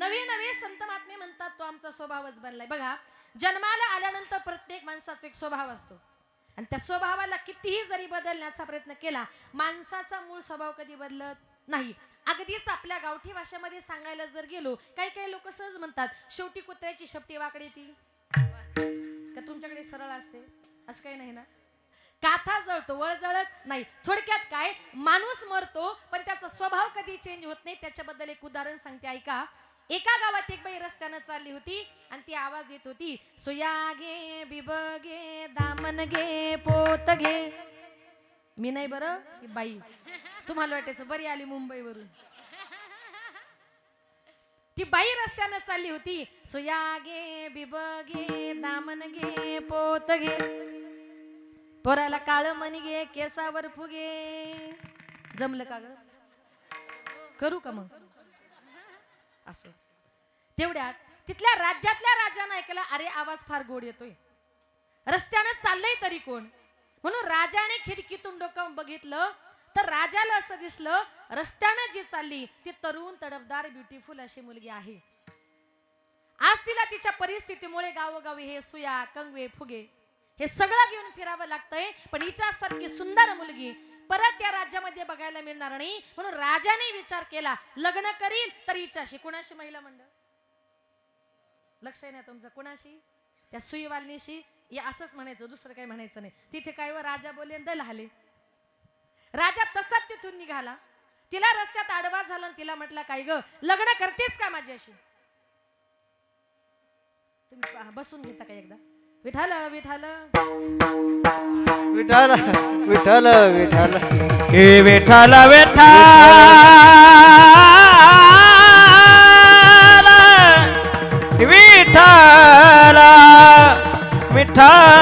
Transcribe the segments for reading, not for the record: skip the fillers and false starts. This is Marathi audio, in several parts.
नवे नवे संत महात्मे म्हणतात तो आमचा स्वभावच बनलाय. बघा, जन्माला आल्यानंतर प्रत्येक माणसाचा एक स्वभाव असतो आणि त्या स्वभावाला कितीही जरी बदलण्याचा प्रयत्न केला, माणसाचा मूळ स्वभाव कधी बदलत नाही. अगदीच आपल्या गावठी भाषेमध्ये सांगायला जर गेलो, काही काही लोक सहज म्हणतात शेवटी कुत्र्याची शेपटी वाकडी ती का तुमच्याकडे सरळ असते, असं काही नाही ना. काथा जळतो वळ जळत नाही. थोडक्यात काय, माणूस मरतो पण त्याचा स्वभाव कधी चेंज होत नाही. त्याच्याबद्दल एक उदाहरण सांगते, ऐका. एका गावात एक बाई रस्त्यानं चालली होती आणि ती आवाज देत होती, सुया घे बिबगे दामन घे पोत घे. मी नाही बरं, ती बाई. तुम्हाला वाटायचं बरी आली मुंबईवरून. ती बाई रस्त्यानं चालली होती, सुया घे बिबगे दामन घे पोत घे. पोराला काळ मणी घे केसावर फुगे. जमलं का ग? करू का मग असं? तेवढ्यात तिथल्या राज्यातल्या राजानं ऐकलं, अरे आवाज फार गोड येतोय, रस्त्यानं चाललंय तरी कोण. म्हणून राजाने खिडकीतून डोकावून बघितलं तर राजाला असं दिसलं, रस्त्यानं जी चालली ती तरुण तडफदार ब्युटिफुल अशी मुलगी आहे. आज तिला तिच्या परिस्थितीमुळे गावोगावी हे सुया कंगवे फुगे हे सगळं घेऊन फिरावं लागतंय, पण हिच्यासारखी सुंदर मुलगी परत या राज्यामध्ये बघायला मिळणार नाही. म्हणून राजाने विचार केला, लग्न करील तर हिच्याशी. कुणाशी? महिला मंडळ लक्ष आहे ना तुमचं? कुणाशी? त्या सुईवालनीशी. या असंच म्हणायचं, दुसरं काही म्हणायचं नाही. तिथे काय व राजा बोले दल हाले. राजा तसाच तिथून निघाला, तिला रस्त्यात आडवा झाला आणि तिला म्हटला, काय ग लग्न करतेस का माझ्याशी? तुम्ही बसून घेता का एकदा? विठाल विठाल विठाल विठाल विठाल हे विठाल विठाल विठाल विठाल.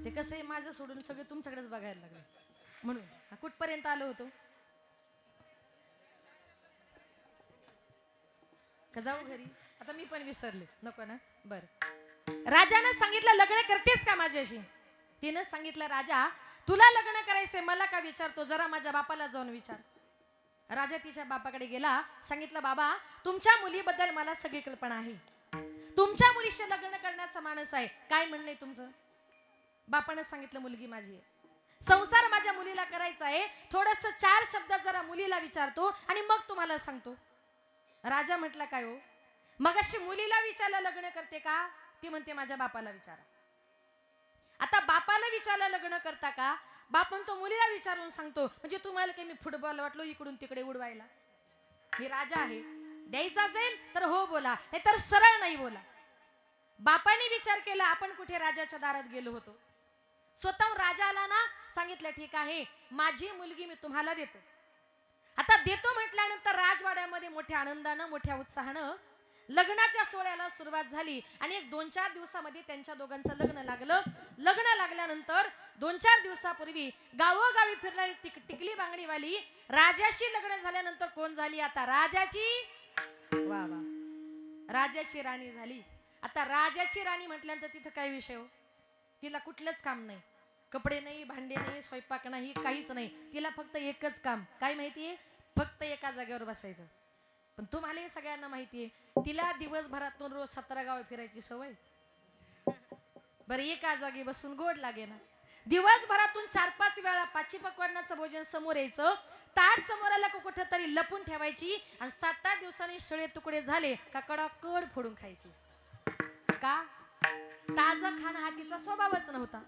ते कसं आहे, माझं सोडून सगळे तुमच्याकडेच बघायला लागले म्हणून कुठपर्यंत आलो होतो का? जाऊ घरी आता? मी पण विसरले, नको ना. बर, राजानं सांगितलं, लग्न करतेस का माझ्याशी? तिनं सांगितलं, राजा तुला लग्न करायचंय, मला का विचारतो, जरा माझ्या बापाला जाऊन विचार. राजा तिच्या बापाकडे गेला, सांगितलं, बाबा तुमच्या मुलीबद्दल मला सगळी कल्पना आहे, तुमच्या मुलीशी लग्न करण्याचा मानस आहे, काय म्हणणं आहे तुमचं? बापानं सांगितलं, मुलगी माझी आहे, संसार माझ्या मुलीला करायचा आहे, थोडस 4 शब्द जरा मुलीला विचारतो आणि मग तुम्हाला सांगतो. राजा म्हटला, काय हो, मग अशी मुलीला विचारलं लग्न करते का? ती म्हणते, माझ्या बापाला विचारा. आता बापाला विचारलं लग्न करता का? बाप म्हणतो, मुलीला विचारून सांगतो. म्हणजे तुम्हाला काही मी फुटबॉल वाटलो इकडून तिकडे उडवायला? मी राजा आहे, द्यायचा असेल तर हो बोला, नाही तर सरळ नाही बोला. बापाने विचार केला, आपण कुठे राजाच्या दारात गेलो होतो. स्वतः राजा आला ना, सांगितलं, ठीक आहे माझी मुलगी मी तुम्हाला देतो. आता देतो म्हटल्यानंतर राजवाड्यामध्ये मोठ्या आनंदानं मोठ्या उत्साहानं लग्नाच्या सोहळ्याला सुरुवात झाली आणि एक 2-4 दिवसामध्ये त्यांच्या दोघांचं लग्न लागलं. लग्न लागल्यानंतर 2-4 दिवसापूर्वी गावोगावी फिरणारी टिकली बांगडीवाली राजाशी लग्न झाल्यानंतर कोण झाली? आता राजाची, वा वा, राजाची राणी झाली. आता राजाची राणी म्हटल्यानंतर तिथं काय विषय हो? तिला कुठलंच काम नाही, कपडे नाही, भांडे नाही, स्वयंपाक नाही, काहीच नाही. तिला फक्त एकच काम, काय माहितीये? फक्त एका जागेवर बसायचं. पण तुम्हाला सगळ्यांना माहितीये, तिला दिवसभरातून रोज 17 गाव फिरायची सवय. बरं, एका जागी बसून गोड लागे ना. दिवसभरातून 4-5 वेळा पाची पकवानाचं भोजन समोर यायचं, ताट समोर आला का कुठं तरी लपून ठेवायची आणि 7-8 दिवसांनी शिळे तुकडे झाले का कडाकड फोडून खायची. का? ताजं खाणं हा तिचा स्वभावच नव्हता.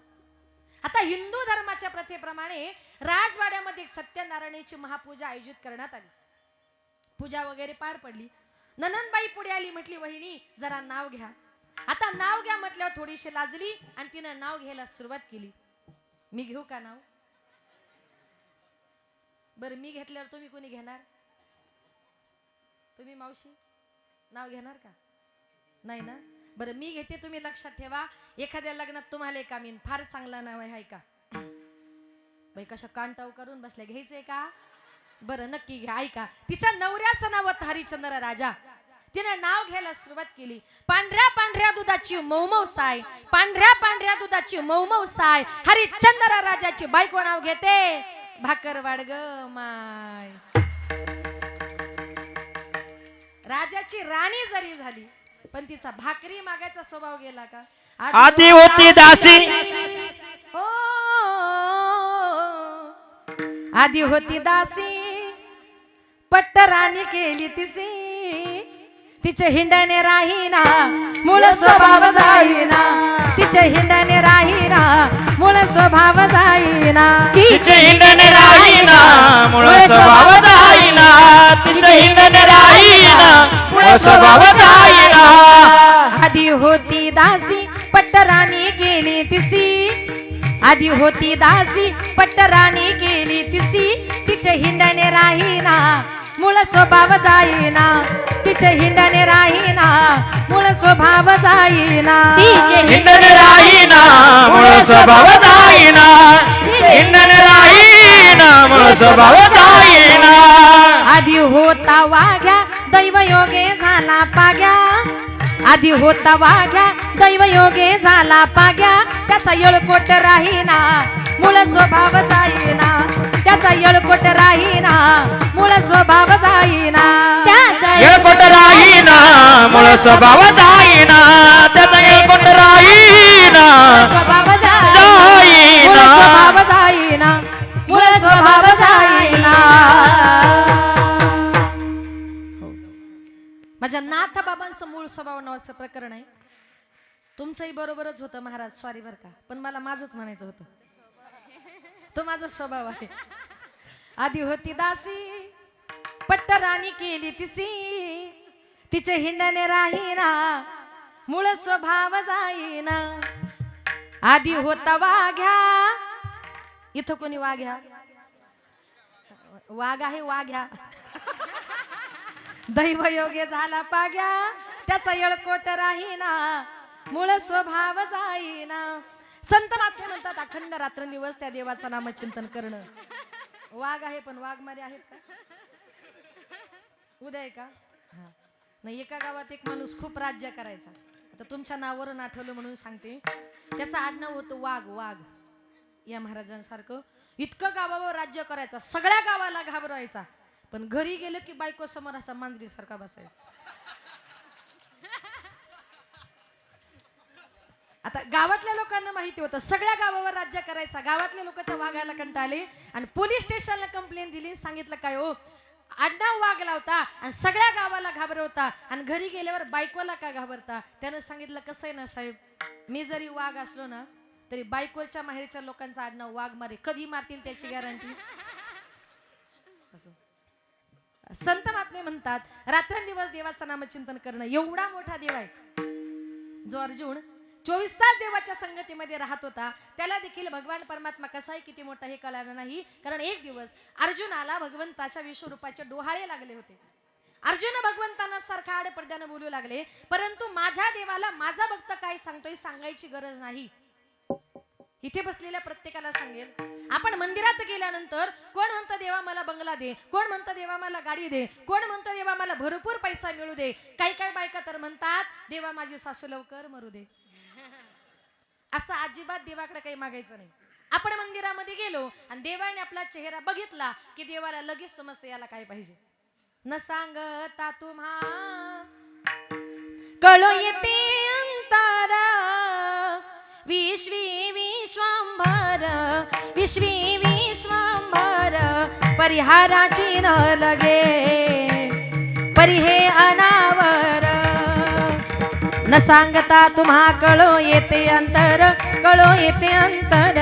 आता हिंदू धर्माच्या प्रथेप्रमाणे राजवाड्यामध्ये सत्यनारायणाची महापूजा आयोजित करण्यात आली. पूजा वगैरे पार पडली. ननंदबाई पुढे आली, म्हटली, वहिनी जरा नाव घ्या. आता नाव घ्या म्हटल्यावर थोडीशी लाजली आणि तिनं नाव घ्यायला सुरुवात केली. मी घेऊ का नाव? बरं, मी घेतल्यावर तुम्ही कोणी घेणार? तुम्ही मावशी नाव घेणार का? नाही ना. बरं, मी घेते, तुम्ही लक्षात ठेवा. एखाद्या लग्नात तुम्हाला एक आमीन फार चांगला नाव आहे का? बाई कशा कांटाव करून बसल्या, घ्यायचंय का? बरं, नक्की घ्या. ऐका, तिच्या नवऱ्याचं नाव होतं हरिश्चंद्र राजा. तिने नाव घ्यायला सुरुवात केली. पांढऱ्या पांढऱ्या दुधाची मौमौ साय, पांढऱ्या पांढऱ्या दुधाची मौमौ साय, हरिश्चंद्र राजाची बायको नाव घेते भाकर वाढ ग माय. राजाची राणी जरी झाली पण तिचा भाकरी मागायचा स्वभाव गेला का? आधी होती दासी हो आधी होती दासी पट्ट राणी केली तिसी. तिचे हिंडणे राहीना मूळ स्वभाव जाईना. तिचे हिंडणे राहीना मूळ स्वभाव जाईना. तिचे हिंडणे राहीना मूळ स्वभाव जाईना. तिचे हिंडणे राहीना मूळ स्वभाव जाईना. आधी होती दासी पट्ट राणी केली तिसी. आधी होती दासी पट्ट राणी केली तिसी. तिचे हिंडणे राहीना मूळ स्वभाव जाईना. तिचे हिंडणे राहीना मूळ स्वभाव जाईना. हिंडणे राहीना मूळ स्वभाव जाईना. हिंडणे राहीना मूळ स्वभाव जाईना. आधी होता वाघ्या दैवयोगे झाला पाग्या. आधी होता वाघ्या दैवयोगे झाला पाग्या. त्याचा येळकोट राहीना मूळ स्वभाव जाईना. त्याचा येळकोट राहीना मूळ स्वभाव जाईना. येळकोट राहीना मूळ स्वभाव जाईना. त्याचा येळकोट राहीना स्वभाव मूळ जाईना. स्वभाव जाईना. मूळ स्वभाव जाईना. माझ्या नाथ बाबांचं मूळ स्वभाव नावाचं प्रकरण आहे. तुमचंही बरोबरच होतं महाराज, सॉरी बर का, पण मला माझंच म्हणायचं होतं. तो माझा स्वभाव आहे. आधी होती दासी पट्ट राणी केली तिसी. तिचे हिंडणे राहीना मूळ स्वभाव जाईना. आधी होता वाघ्या. इथं कोणी वाघ्या? वाघ आहे वाघ्या. दैवयोगे झाला पाग्या. त्याचा येळकोट राहीना मूळ स्वभाव जाईना. संत महात्मे म्हणतात अखंड रात्रंदिवस त्या देवाचं नामचिंतन करणं. वाघ आहे पण वाघ मारे आहेत का? उद्या आहे का? हा नाही. एका गावात एक माणूस खूप राज्य करायचा. आता तुमच्या नावावरून आठवलं म्हणून सांगते. त्याचं आडनाव होतं वाघ. वाघ या महाराजांसारखं इतकं गावावर राज्य करायचा, सगळ्या गावाला घाबरायचा. पण घरी गेलं की बायको समोर असा मांजरी सारखा बसायचा. आता गावातल्या लोकांना माहिती होतं सगळ्या गावावर राज्य करायचा. गावातले लोक त्या वाघाला कंटाळले आणि पोलीस स्टेशनला कंप्लेंट दिली. सांगितलं काय हो, आडनाव वाघ लावता आणि सगळ्या गावाला घाबरवता आणि घरी गेल्यावर बायकोला का घाबरता? त्यानं सांगितलं कसं आहे ना साहेब, मी जरी वाघ असलो ना तरी बायकोच्या माहेरच्या लोकांचा आडनाव वाघ मारे. कधी मारतील त्याची गॅरंटी. संत महात्मे म्हणतात रात्रंदिवस देवाचं नामचिंतन करणं. एवढा मोठा देव आहे जो अर्जुन 24 तास देवाच्या संगतीमध्ये राहत होता. त्याला देखील भगवान परमात्मा कसा आहे किती मोठा हे कळालं नाही. कारण एक दिवस अर्जुनाला भगवंताच्या विश्वरूपाचे डोहाळे लागले होते. अर्जुन भगवंतांना सारखा आडपडद्यानं बोलू लागले, परंतु माझ्या देवाला माझा भक्त काय सांगतोय सांगायची गरज नाही. इथे बसलेल्या प्रत्येकाला सांगेल, आपण मंदिरात गेल्यानंतर कोण म्हणतं देवा मला बंगला दे, कोण म्हणतं देवा मला गाडी दे, कोण म्हणतं देवा मला भरपूर पैसा मिळू दे. काही काही बायका तर म्हणतात देवा माझी सासू लवकर मरू दे. असं अजिबात देवाकडे काही मागायचं नाही. आपण मंदिरामध्ये गेलो आणि देवाने आपला चेहरा बघितला की देवाला लगेच समजते याला काय पाहिजे. न सांगता तुम्हा कळो येते अंतर विश्वी विश्वांभर विश्वी विश्वांभर परिहाराची न लगे परी हे अनावर. न सांगता तुम्हा कळो येते अंतर कळो येते अंतर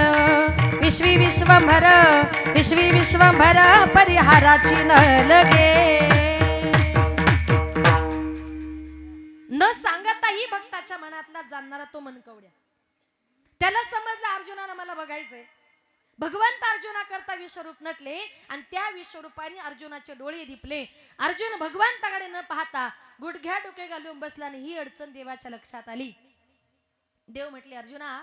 विश्वी विश्वंभर विश्वी विश्वंभर परिहाराची न लगे. न सांगताही भक्ताच्या मनातला जाणणारा तो मनकवड्या. त्याला समजलं अर्जुनाला मला बघायचंय. भगवंत अर्जुना करता विश्वरूप नटले आणि त्या विश्वरूपाने अर्जुनाचे डोळे दिपले. अर्जुन भगवंताकडे न पाहता गुडघ्या डोके घालून बसला आणि ही अडचण देवाच्या लक्षात आली. देव म्हटले अर्जुना,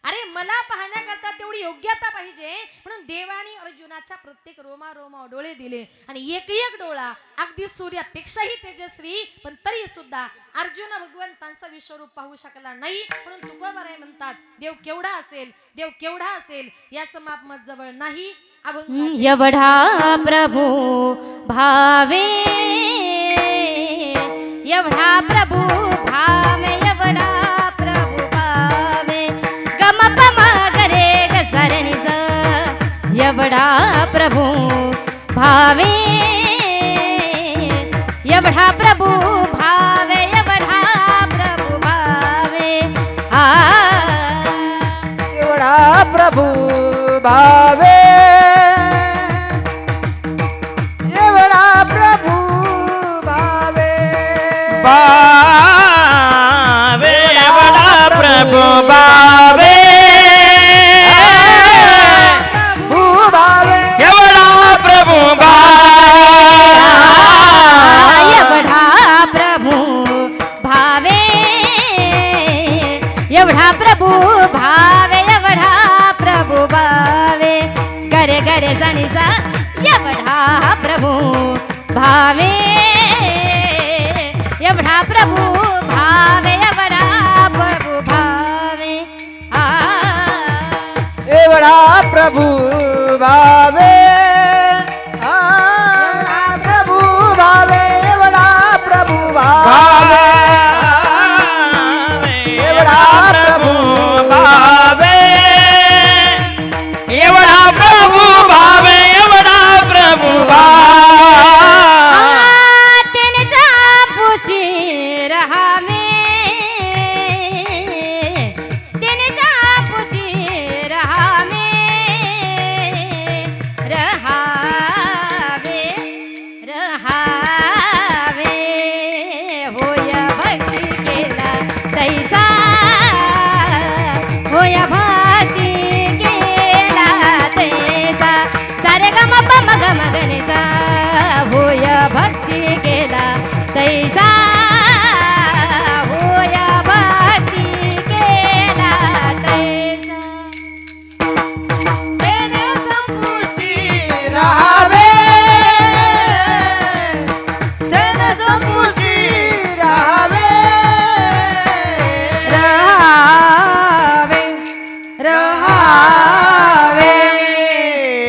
अरे मला पाहण्याकरता तेवढी योग्यता पाहिजे म्हणून देवाने अर्जुनाच्या प्रत्येक रोमा रोमा डोळे दिले आणि एक एक डोळा अगदी सूर्यापेक्षाही तेजस्वी, पण तरी सुद्धा अर्जुन भगवंतांचं विश्वरूप पाहू शकला नाही. म्हणून तुकोबाराय म्हणतात देव केवढा असेल, देव केवढा असेल याचं माप मत जवळ नाही. अभंग एवढा प्रभू भावे एवढा प्रभू भावे एवढा प्रभू भावे गम पम गरे ग सरे नि स एवढा प्रभू भावे एवढा प्रभू भावे एवढा प्रभू भावे आ एवढा प्रभू भावे एवढा प्रभू भावे भावे एवढा प्रभु भावे प्रभू भावे एवढा प्रभु एवढा प्रभू भावे एवढा प्रभू भावे एवढा प्रभू भावे गरे गरे सनी सा एवढा प्रभू भावे एवढा प्रभू भावे एवढा प्रभू भावे आ एवढा प्रभू भावे प्रभू भावे एवढा प्रभू भावे एवढा प्रभु भावे एवढा प्रभु भावे एवढा प्रभु तेनेचा पुष्टी रहावे तेनेचा पुष्टी रहावे रहावे रहावे होय भक्ती केला तैसा होय भक्ती केला तैसा सारे गम पम गम गणेसा होय भक्ती केला तैसा होय भक्ती केला तैसा तेने संपुष्टी राहावे तेने संपुष्टी राहावे रहावे रहावे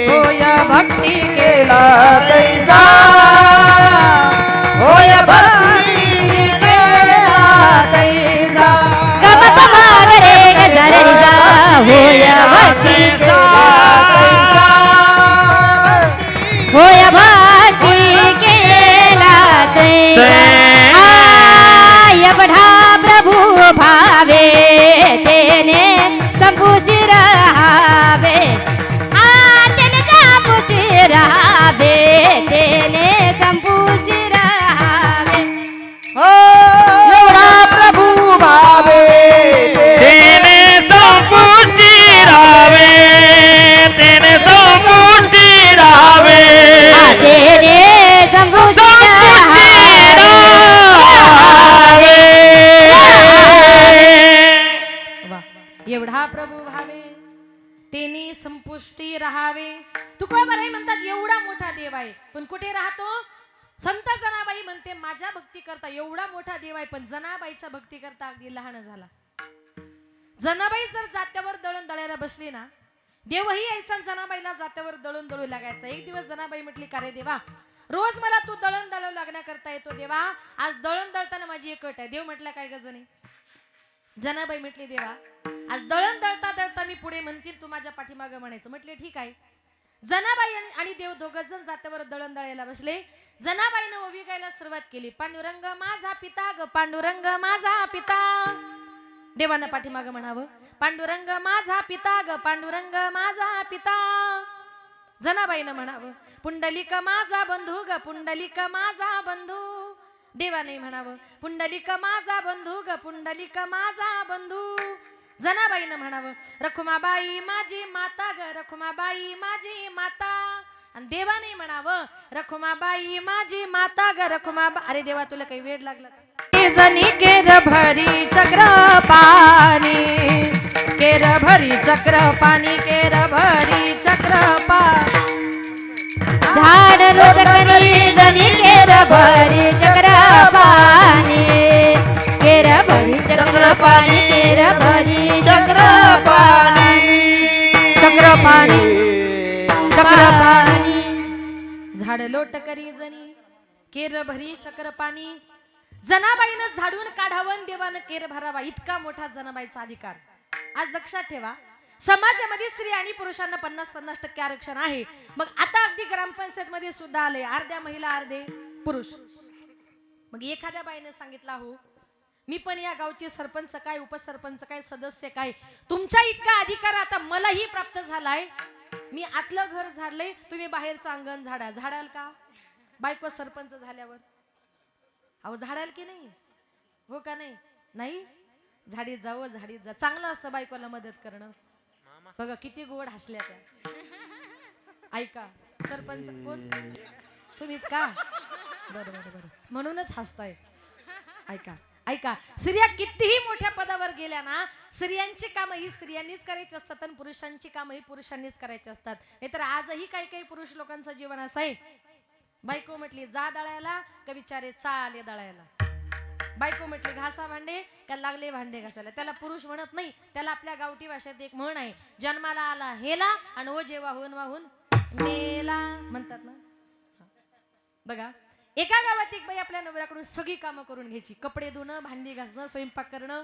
होय भक्ती केला तैसा होय भक्ती केला तैसा गम पम गरे ग सरे नि सा होय भक्ती होय भक्ती केला तैसा एवढा प्रभू भावे तेने संपुष्टी रहावे तेने संपुष्टी रहावे तेने संपुष्टी रहावे एवढा प्रभू भावे तेने संपुष्टी रावे तेने संपुष्टी रावे तेने संपुष्टी वा. एवढा प्रभू भावे तेने संपुष्टी राहावे तुकोबाराई म्हणतात एवढा मोठा देव आहे पण कुठे राहतो संत जनाबाई म्हणते माझ्या भक्ती करता एवढा मोठा देव आहे पण जनाबाईच्या भक्ती करता अगदी लहान झाला जनाबाई जर जात्यावर दळण दळायला बसली ना देवही यायचा आणि जनाबाईला जात्यावर दळण दळू लागायचा एक दिवस जनाबाई म्हटली का रे देवा रोज मला तू दळण दळू लागण्याकरता येतो देवा आज दळण दळताना माझी एक अट आहे देव म्हटलं काय गजनी जनाबाई म्हटली देवा आज दळण दळता दळता मी पुढे म्हणतील तू माझ्या पाठीमागे म्हणायचं म्हटले ठीक आहे जनाबाई आणि देव दोघं जण जात्यावर दळण दळायला बसले जनाबाईनं ओवी गायला सुरुवात केली पांडुरंग माझा पिता ग पांडुरंग माझा पिता देवानं पाठीमागं म्हणावं पांडुरंग माझा पिता ग पांडुरंग माझा पिता जनाबाईनं म्हणावं पुंडलिक माझा बंधू ग पुंडलिक माझा बंधू देवाने म्हणावं पुंडलिक माझा बंधू ग पुंडलिक माझा बंधू जनाबाईनं म्हणावं रखुमाबाई माझी माता ग रखुमाबाई माझी माता आणि देवाने म्हणावं रखुमाबाई माझी माता ग रखुमाबा अरे देवा तुला काही वेळ लागला का जनी केर भरी चक्र पाणी केर भरी चक्र पाणी केर भरी चक्र पाणी झाड लोटकनी जनी केर भरी चक्र पाणी केर भरी चक्र पाणी केर भरी चक्र पाणी चक्र पाणी चक्र झाड लोट करी जणी केर भरी चक्र पाणी जनाबाईनं झाडून काढावं देवानं केर भरावा इतका मोठा जनाबाईचा अधिकार. आज लक्षात ठेवा समाजामध्ये स्त्री आणि पुरुषांना 50-50% आरक्षण आहे. मग आता अगदी ग्रामपंचायत मध्ये सुद्धा आले अर्ध्या महिला अर्धे पुरुष. मग एखाद्या बाईने सांगितलं हो मी पण या गावचे सरपंच काय उपसरपंच काय सदस्य काय तुमच्या इतका अधिकार आता मलाही प्राप्त झालाय. मी आतलं घर झाडलंय तुम्ही बाहेरचं अंगण झाडा. झाडाल का बायको सरपंच झाल्यावर? अहो झाडाल की नाही? हो का नाही? नाही झाडीत जावं झाडीत जा. चांगलं असं बायकोला मदत करणं. बघा किती गोड हसल्या त्या. ऐका सरपंच कोण? तुम्हीच का? बरं बरं बरं म्हणूनच हसताय. ऐका ऐका स्त्रिया कितीही मोठ्या पदावर गेल्या ना स्त्रियांची कामं ही स्त्रियांनीच करायची असतात आणि पुरुषांची कामं ही पुरुषांनीच करायची असतात. नाहीतर आजही काही काही पुरुष लोकांचं जीवन असं आहे. बायको म्हटली जा दळायला का विचारे चाले दळायला. बायको म्हटली घासा भांडे का लागले भांडे घासायला. त्याला पुरुष म्हणत नाही. त्याला आपल्या गावठी भाषेत एक म्हण आहे जन्माला आला हेला आणि ओ जे वाहून वाहून मेला म्हणतात ना. बघा एका गावात एक बाई आपल्या नवऱ्याकडून सगळी कामं करून घ्यायची. कपडे धुणं भांडी घासणं स्वयंपाक करणं.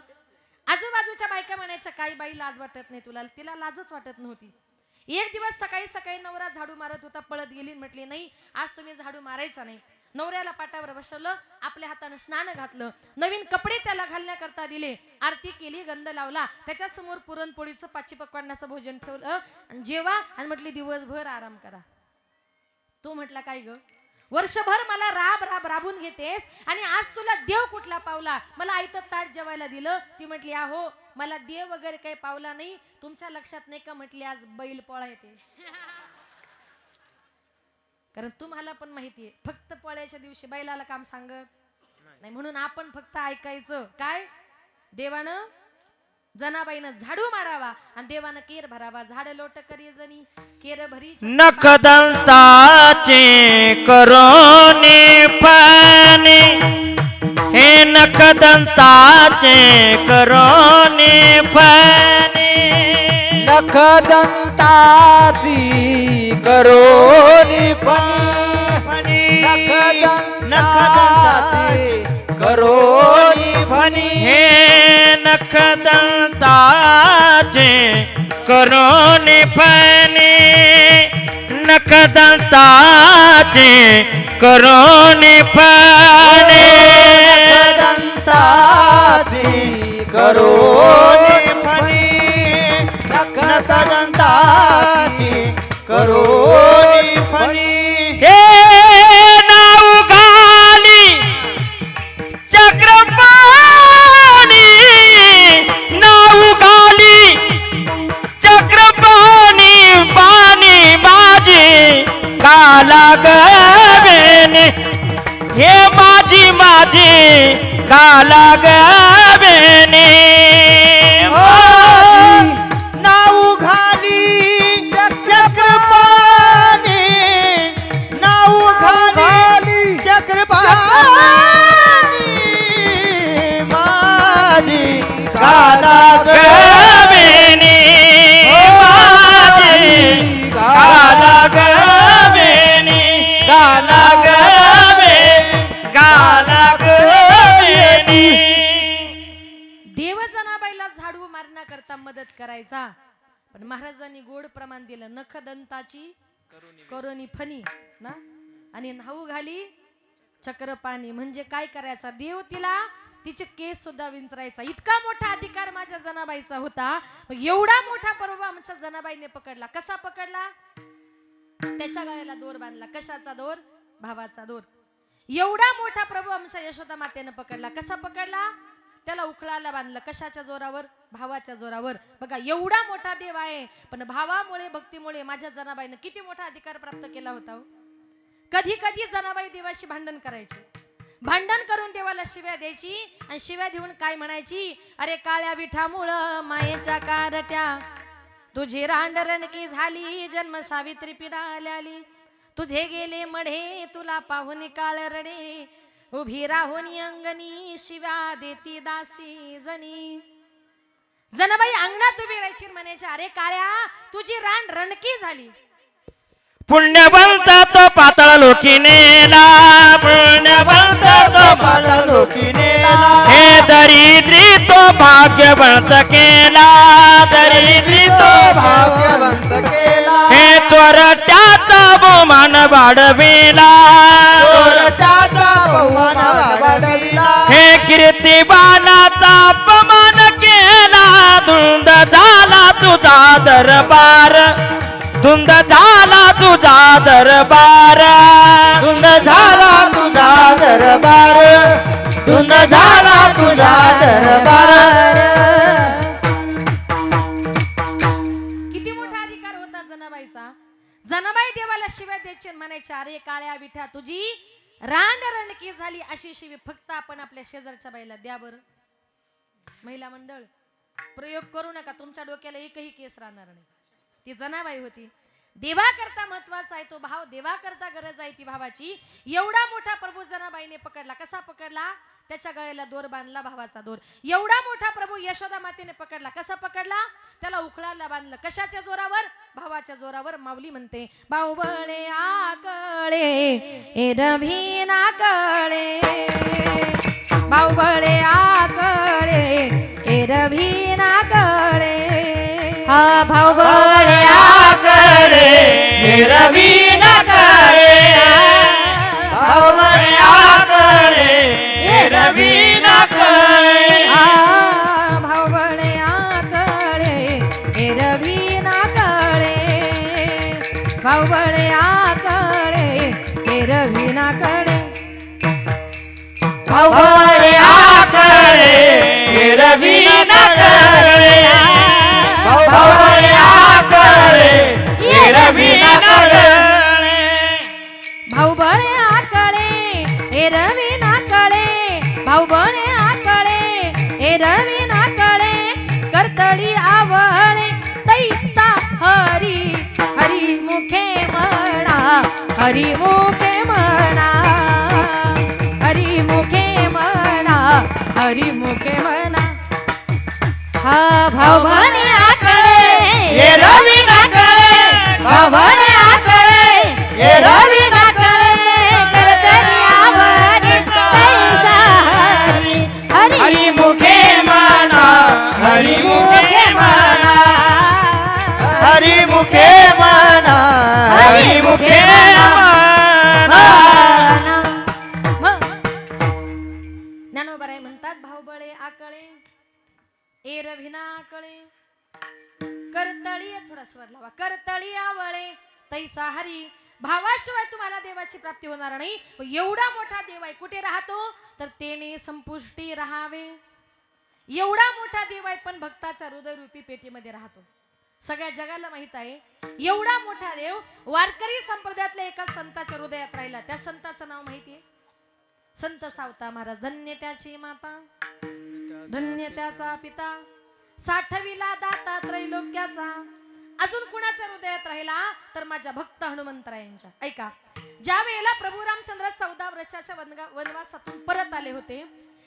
आजूबाजूच्या बायका म्हणायच्या काही बाई लाज वाटत नाही तुला. तिला लाजच वाटत नव्हती. एक दिवस सकाळी सकाळी नवरा झाडू मारत होता पळत गेली म्हटली नाही आज तुम्ही झाडू मारायचा नाही. नवऱ्याला पाटावर बसवलं आपल्या हातानं स्नान घातलं नवीन कपडे त्याला घालण्याकरता दिले आरती केली गंध लावला त्याच्या समोर पुरणपोळीचं 5 पक्वान्नाचं भोजन ठेवलं आणि जेवा आणि म्हटली दिवसभर आराम करा. तो म्हटला काय ग वर्षभर मला राबून घेतेस आणि आज तुला देव कुठला पावला मला आयतं ताट जेवायला दिलं. ती म्हटली आहो मला देव वगैरे काही पावला नाही. तुमच्या लक्षात नाही का म्हटली आज बैल पोळा येते. कारण तुम्हाला पण माहितीये फक्त पोळ्याच्या दिवशी बैलाला काम सांगत नाही म्हणून आपण फक्त ऐकायचं काय देवानं जनाबाईनं झाडू मारावा आणि देवानं केर भरावा. झाड लोट करी जणी केर भरी नखदंताचे करोनी पाणी हे नखदंताचे करोनी पाणी नखदंताची करोनी फणी नखदंताची करोनी फणी हे नखदंताचे करोनी पाणी नखदंताचे करोनी पाणी नखदंताची करोनी फणी नखदंताची करोनी फणी हे नाव घाली चक्रपाणी नाव घाली चक्रपाणी पाणी माझी गाला गवेने हे माझी गाला गवेने नाऊ घाली चक्रपाणी नाऊ घाली चक्रपाणी माझी गाला गवेने माझी गाला गवेने गाला गवेने देव जनाबाईला झाडू मारण्याकरता मदत करायचा पण महाराजांनी गोड प्रमाण दिलं. नखदंताची करोनी फणी ना आणि न्हाऊ घाली चक्र पाणी म्हणजे काय करायचा देव तिला तिचे केस सुद्धा विंचरायचा. इतका मोठा अधिकार माझ्या जनाबाईचा होता. एवढा मोठा पर्व आमच्या जनाबाईने पकडला. कसा पकडला? त्याच्या गळ्याला दोर बांधला. कशाचा दोर? भावाचा दोर. एवढा मोठा प्रभू आमच्या यशोदा मातेनं पकडला. कसा पकडला? त्याला उखळाला बांधलं. कशाच्या जोरावर? भावाच्या जोरावर. बघा एवढा मोठा देव आहे पण भावामुळे भक्तीमुळे माझ्या जनाबाईनं किती मोठा अधिकार प्राप्त केला होता. कधी कधी जनाबाई देवाशी भांडण करायची. भांडण करून देवाला शिव्या द्यायची आणि शिव्या देऊन काय म्हणायची? अरे काळ्या विठामुळं मायेच्या कारट्या तुझी रांडरणकी झाली जन्म सावित्री पिडाल्याली तुझे गेले मढे तुला पाहून काळ रडे उभी राहून अंगणी शिव्या देती दासी जनी. जनाबाई अंगणात उभी राहायची म्हणायची अरे काळ्या तुझी रान रणकी झाली. पुण्यवंत तो पाताळ लोकिनेला पुण्यवंत तो मला लोकिनेला हे दरिद्री तो भाग्यवंत केला दरिद्री तो भाग्यवंत केला हे चोरट्याचा बहुमान वाढविला चोरट्याचा बहुमान वाढविला हे कीर्तिवानाचा अपमान केला धुंद झाला तुझा दरबार धुंद झाला तुझा दरबार धुंद झाला तुझा दरबार धुंद झाला तुझा दरबार किती मोठा अधिकार होता जनाबाईचा. जनाबाई देवाला शिव्या द्यायची आणि म्हणायचे, अरे काळ्या विठ्या तुझी रांग रणकी झाली अशी शिवी फक्त आपण आपल्या शेजारच्या बाईला द्या बरं. महिला मंडळ प्रयोग करू नका, तुमच्या डोक्याला एकही केस राहणार नाही. ती जनाबाई होती. देवा करता महत्वाचा आहे तो भाव, देवा करता गरज आहे ती भावाची. एवढा मोठा प्रभू जनाबाईने पकडला. कसा पकडला? त्याच्या गळ्याला दोर बांधला, भावाचा दोर. एवढा मोठा प्रभू यशोदा मातेने पकडला. कसा पकडला? त्याला उखळाला बांधलं. कशाच्या जोरावर? भावाच्या जोरावर. माऊली म्हणते, बाहुबळे आकळे ए रवी नाकळे बाहुबळे आकळे ए रवी नाकळे हा भाऊबळे आकडे हे रवी नाकडे भावणे आकडे हे रवी नाकडे भाऊबळे आकळे ए रवी नाकळे भाऊबळे आकळे ए रवी नाकळे भाऊबळे आकडे हे रवी नाकडे भावणे आकडे हे रवी नाकडे भाऊबळे आकळे ए रवी नाकळे भाऊबळे आकळे ए रवी नाकळे करतळी आवळे तैसा हरी हरी मुखे म्हणा हरी मुखे म्हणा हरी मुखे म्हणा हरी मुखे म्हणा हा भाऊबळे आकळे हे रवी नाकडे भाऊबळे आकळे हे रवी करतरी आवडे तैसा हरी हरी हरी मुखे म्हणा हरी मुखे म्हणा हरी मुखे म्हणा हरी मुखे म्हणा ज्ञानोबराय म्हणतात, भाऊबळे आकळे ए रविना आकळे करतळी, थोडा स्वर लावा, करतळी आवळे तैसा हरी. भावाशिवाय तुम्हाला देवाची प्राप्ती होणार नाही. एवढा मोठा देव आहे, कुठे राहतो तर तेने संपुष्टी राहावे. एवढा मोठा देव आहे पण भक्ताच्या हृदयरूपी पेटीमध्ये राहतो. सगळ्या जगाला माहित आहे एवढा मोठा देव वारकरी संप्रदायातल्या एका संताच्या हृदयात राहिला. त्या संताचं नाव माहितीये? संत सावता महाराज. धन्य त्याची माता, धन्य त्याचा पिता, साठविला दाता त्रैलोक्याचा. अजून कुणाच्या हृदयात राहिला तर माझ्या भक्त हनुमंतरायांच्या. ऐका, ज्या वेळेला प्रभू रामचंद्र 14 वर्षाच्या वनवासातून परत आले होते,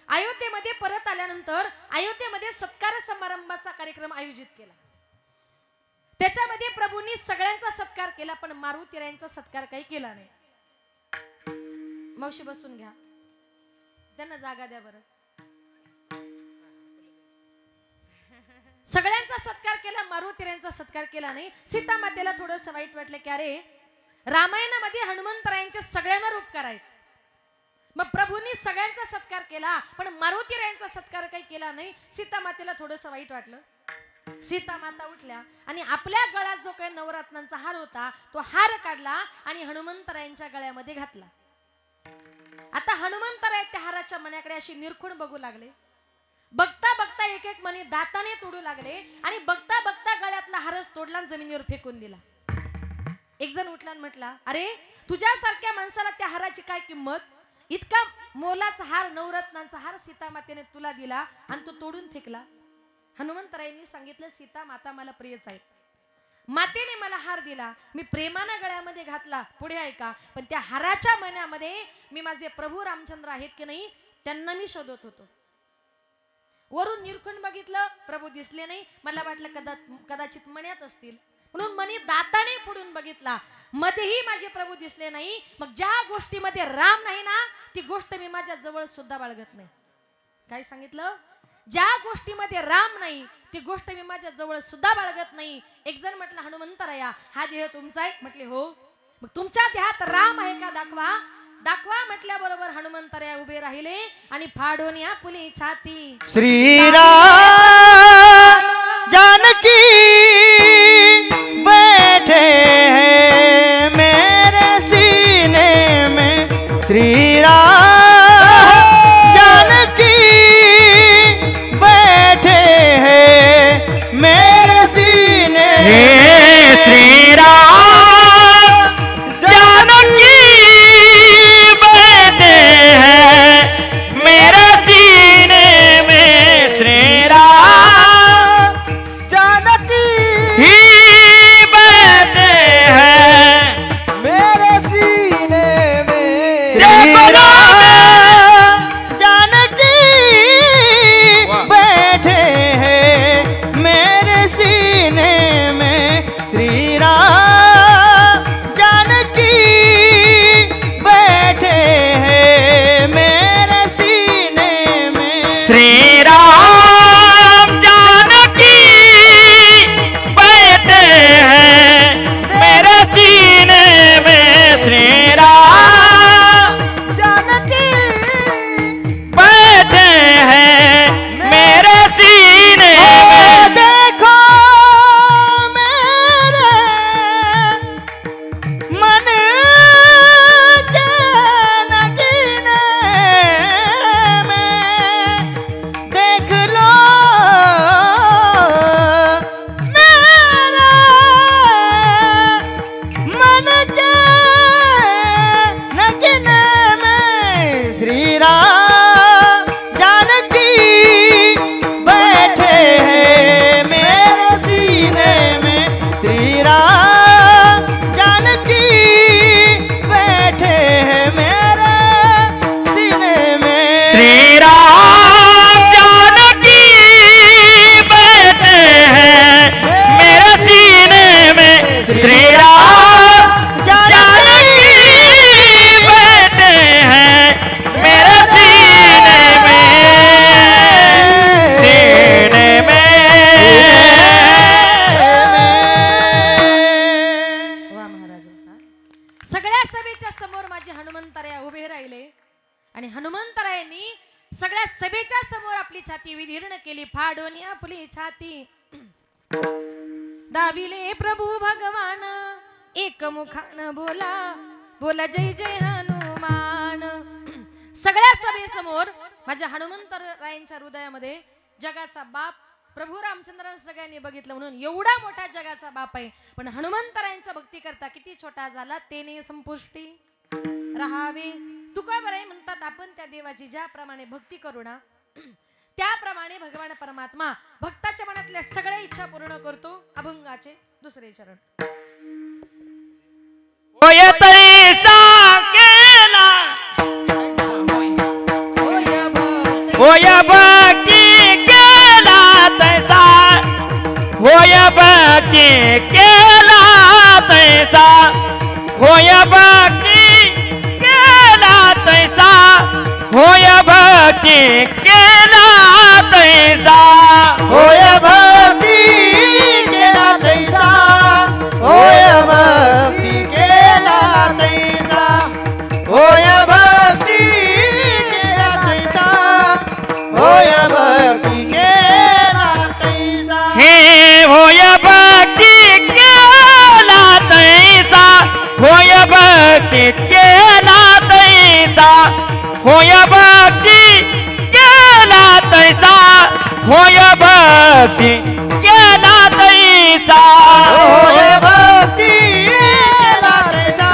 अयोध्येमध्ये परत आल्यानंतर अयोध्येमध्ये सत्कार समारंभाचा कार्यक्रम आयोजित केला. त्याच्यामध्ये प्रभूंनी सगळ्यांचा सत्कार केला पण मारुतीरायांचा सत्कार काही केला नाही. मावशी बसून घ्या, त्यांना जागा द्या बरं. सगळ्यांचा सत्कार केला, मारुतीरायांचा सत्कार केला नाही. सीता मातेला थोडंसं वाईट वाटलं की अरे रामायणामध्ये हनुमंतरायांचे सगळ्यांवर उपकार आहेत, मग प्रभूंनी सगळ्यांचा सत्कार केला पण मारुतीरायांचा सत्कार काही केला नाही. सीता मातेला थोडंसं वाईट वाटलं. सीता माता उठल्या आणि आपल्या गळ्यात जो काही नवरत्नांचा हार होता तो हार काढला आणि हनुमंतरायांच्या गळ्यामध्ये घातला. आता हनुमंतराय त्या हाराच्या मण्याकडे अशी निरखून बघू लागले. बघता बघता एक एक मणी दाताने तोडू लागले आणि बघता बघता गळ्यातला हारच तोडला आणि जमिनीवर फेकून दिला. एक जण उठला आणि म्हटला, अरे तुझ्यासारख्या माणसाला त्या हाराची काय किंमत? इतका मोलाचा हार, नवरत्नांचा हार सीता मातेने तुला दिला आणि तो तोडून फेकला. हनुमंतरायांनी सांगितलं, सीता माता मला प्रियच आहे, मातेने मला हार दिला, मी प्रेमानं गळ्यामध्ये घातला. पुढे ऐका, पण त्या हाराच्या मण्यामध्ये मी माझे प्रभू रामचंद्र आहेत की नाही त्यांना मी शोधत होतो. वरून निरखून बघितलं, प्रभू दिसले नाही. मला वाटलं कदाचित मण्यात असतील म्हणून मणी दाताने फोडून बघितला. मध्येही माझे प्रभू दिसले नाही, मग ज्या गोष्टीमध्ये राम नाही ना ती गोष्ट मी माझ्या जवळ सुद्धा बाळगत नाही. काय सांगितलं? ज्या गोष्टीमध्ये राम नाही ती गोष्ट मी माझ्या जवळ सुद्धा बाळगत नाही. एक जण म्हटलं हनुमंतराया हा देह तुमचा आहे? म्हटले हो. मग तुमच्या देहात राम आहे का दाखवा. दाखवा म्हटल्याबरोबर हनुमंतराया उभे राहिले आणि फाडून या पुली छाती. श्रीराम जानकी बैठे हैं मेरे सीने में. श्रीराम जानकी बैठे हैं मेरे सीने में. श्री राम जानकी बैठे हैं मेरे सीने में. श्री राम जानकी ही बैठे हैं मेरे सीने में. देखो ना जानकी बैठे हैं मेरे सीने में. श्री राम जानकी बैठे हैं मेरे सीने में. श्री राम जानकी बैठे हैं मेरे सीने में. श्री राम जानकी बैठे हैं मेरे सीने ओ में. देखो मेरे मन के नगीने में. देख लो मेरे मन के नगीने में. श्री राम जानकी बैठे हैं मेरे सीने में. श्री राम जानकी बैठे हैं मेरे सीने में. श्री राम जानकी बैठे हैं मेरे सीने में. श्री राम जानकी बैठे हैं मेरे सीने में. सीने में. वा महाराज. सगळ्या सभेच्या समोर माझे हनुमंतराया उभे राहिले आणि हनुमंतरायांनी सगळ्या सभेच्या समोर आपली छाती विदीर्ण केली. फाडून या आपली छाती. दाविले प्रभू भगवान एकमुखान बोला बोला जय जय हनुमान. सगळ्या सभेसमोर माझ्या हनुमंतरायांच्या हृदयामध्ये जगाचा बाप प्रभू रामचंद्रांना सगळ्यांनी बघितलं म्हणून एवढा मोठा जगाचा बाप आहे, पण हनुमंतरायांच्या भक्ती करता किती छोटा झाला तेने संपुष्टी राहावे. तुकाबाई म्हणतात आपण त्या देवाची ज्याप्रमाणे भक्ती करू ना त्याप्रमाणे भगवान परमात्मा भक्ताच्या मनातल्या सगळ्या इच्छा पूर्ण करतो. अभंगाचे दुसरे चरण. होय तैसा केला होय भक्ती केला तैसा. होय भक्ती केला तैसा. होय भक्ती केला तैसा. होय भक्ती केला तैसा. होय भक्ती केला तैसा. होय भक्ती केला तैसा. होय भक्ती केला तैसा. होय भक्ती केला तैसा. हे होय भक्ती केला तैसा. होय भक्ती केला तैसा. होय भक्ती केला तैसा. होय भक्ती केला तैसा. होय भक्ती केला तैसा.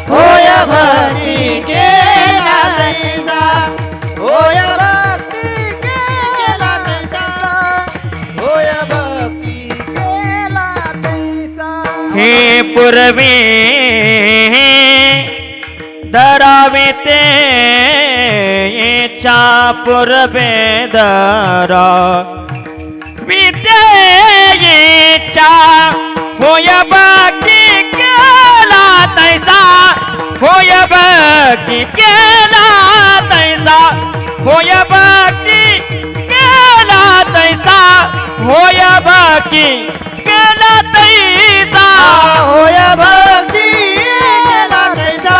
होय भक्ती केला तैसा. होय भक्ती केला तैसा. होय भक्ती केला तैसा. हे पूर्वी धरावे ते चा पूर्वे धरा विद्येचा. होय भक्ती केला भक्ती केला तैसा होय भक्ती केला तैसा होय भक्ती केला तैसा होय भक्ती केला तैसा